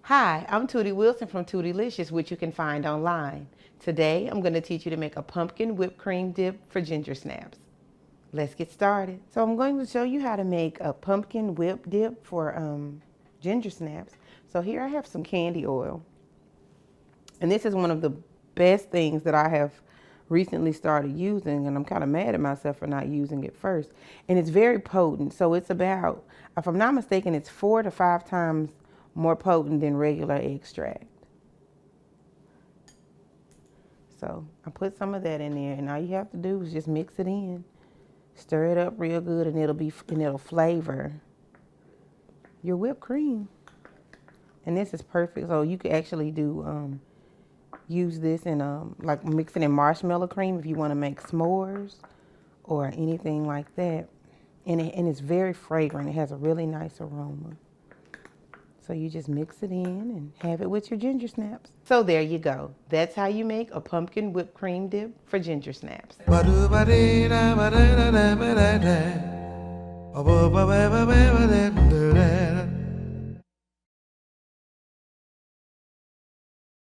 Hi, I'm Tootie Wilson from Tootylicious, which you can find online. Today, I'm going to teach you to make a pumpkin whipped cream dip for ginger snaps. Let's get started. So I'm going to show you how to make a pumpkin whip dip for ginger snaps. So here I have some candy oil. And this is one of the best things that I have recently started using, and I'm kind of mad at myself for not using it first. And it's very potent. So it's about, if I'm not mistaken, it's 4 to 5 times more potent than regular extract. So I put some of that in there, and all you have to do is just mix it in. Stir it up real good, and it'll flavor your whipped cream. And this is perfect. So you could actually do use this in like mix it in marshmallow cream if you want to make s'mores or anything like that. And it's very fragrant. It has a really nice aroma. So you just mix it in and have it with your ginger snaps. So there you go. That's how you make a pumpkin whipped cream dip for ginger snaps.